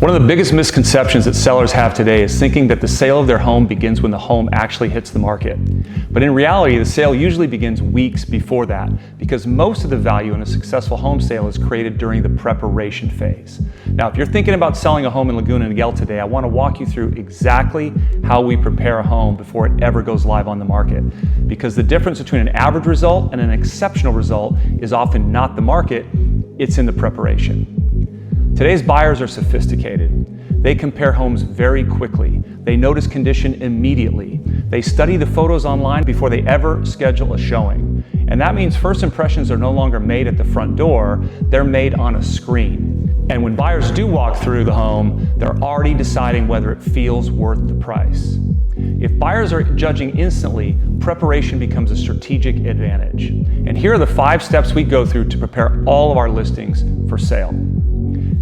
One of the biggest misconceptions that sellers have today is thinking that the sale of their home begins when the home actually hits the market. But in reality, the sale usually begins weeks before that, because most of the value in a successful home sale is created during the preparation phase. Now, if you're thinking about selling a home in Laguna Niguel today, I want to walk you through exactly how we prepare a home before it ever goes live on the market. Because the difference between an average result and an exceptional result is often not the market, it's in the preparation. Today's buyers are sophisticated. They compare homes very quickly. They notice condition immediately. They study the photos online before they ever schedule a showing. And that means first impressions are no longer made at the front door, they're made on a screen. And when buyers do walk through the home, they're already deciding whether it feels worth the price. If buyers are judging instantly, preparation becomes a strategic advantage. And here are the 5 steps we go through to prepare all of our listings for sale.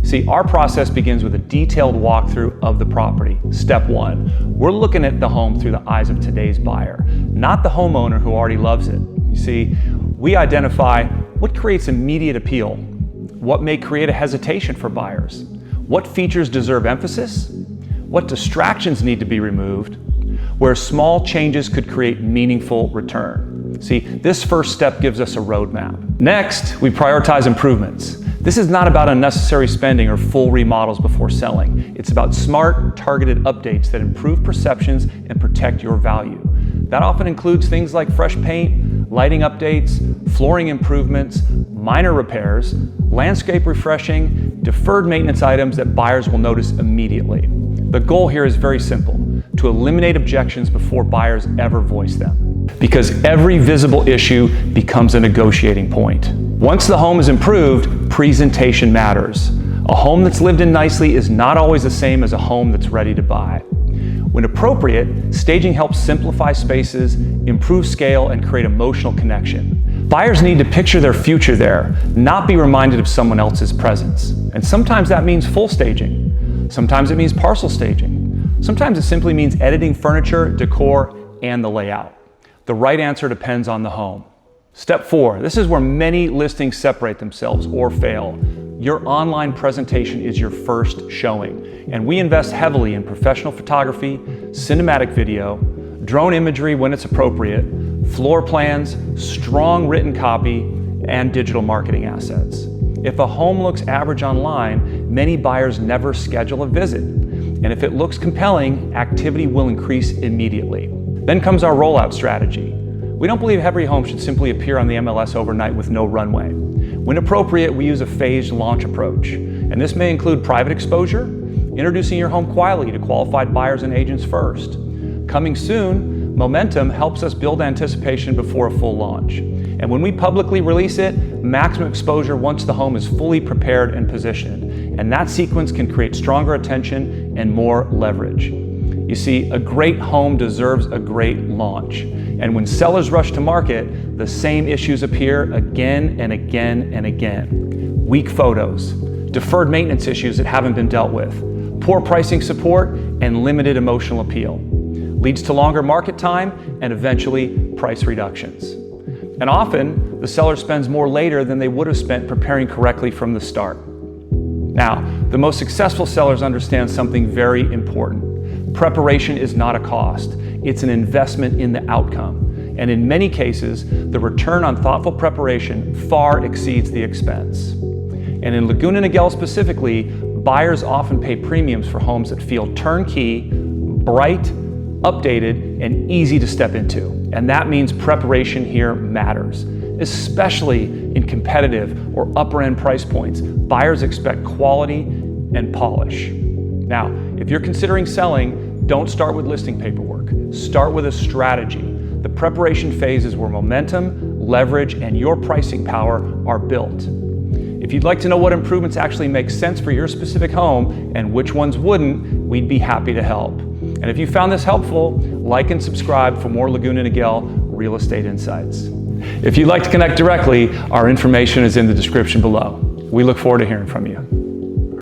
See, our process begins with a detailed walkthrough of the property. Step 1, we're looking at the home through the eyes of today's buyer, not the homeowner who already loves it. You see, we identify what creates immediate appeal, what may create a hesitation for buyers, what features deserve emphasis, what distractions need to be removed, where small changes could create meaningful return. See, this first step gives us a roadmap. Next, we prioritize improvements. This is not about unnecessary spending or full remodels before selling. It's about smart, targeted updates that improve perceptions and protect your value. That often includes things like fresh paint, lighting updates, flooring improvements, minor repairs, landscape refreshing, deferred maintenance items that buyers will notice immediately. The goal here is very simple: to eliminate objections before buyers ever voice them. Because every visible issue becomes a negotiating point. Once the home is improved, presentation matters. A home that's lived in nicely is not always the same as a home that's ready to buy. When appropriate, staging helps simplify spaces, improve scale, and create emotional connection. Buyers need to picture their future there, not be reminded of someone else's presence. And sometimes that means full staging. Sometimes it means partial staging. Sometimes it simply means editing furniture, decor, and the layout. The right answer depends on the home. Step 4, this is where many listings separate themselves or fail. Your online presentation is your first showing, and we invest heavily in professional photography, cinematic video, drone imagery when it's appropriate, floor plans, strong written copy, and digital marketing assets. If a home looks average online, many buyers never schedule a visit. And if it looks compelling, activity will increase immediately. Then comes our rollout strategy. We don't believe every home should simply appear on the MLS overnight with no runway. When appropriate, we use a phased launch approach. And this may include private exposure, introducing your home quietly to qualified buyers and agents first. Coming soon, momentum helps us build anticipation before a full launch. And when we publicly release it, maximum exposure once the home is fully prepared and positioned. And that sequence can create stronger attention and more leverage. You see, a great home deserves a great launch. And when sellers rush to market, the same issues appear again and again and again. Weak photos, deferred maintenance issues that haven't been dealt with, poor pricing support, and limited emotional appeal. Leads to longer market time and eventually price reductions. And often, the seller spends more later than they would have spent preparing correctly from the start. Now, the most successful sellers understand something very important. Preparation is not a cost, it's an investment in the outcome. And in many cases, the return on thoughtful preparation far exceeds the expense. And in Laguna Niguel specifically, buyers often pay premiums for homes that feel turnkey, bright, updated, and easy to step into. And that means preparation here matters. Especially in competitive or upper-end price points, buyers expect quality and polish. Now, if you're considering selling, don't start with listing paperwork. Start with a strategy. The preparation phase is where momentum, leverage, and your pricing power are built. If you'd like to know what improvements actually make sense for your specific home and which ones wouldn't, we'd be happy to help. And if you found this helpful, like and subscribe for more Laguna Niguel real estate insights. If you'd like to connect directly, our information is in the description below. We look forward to hearing from you.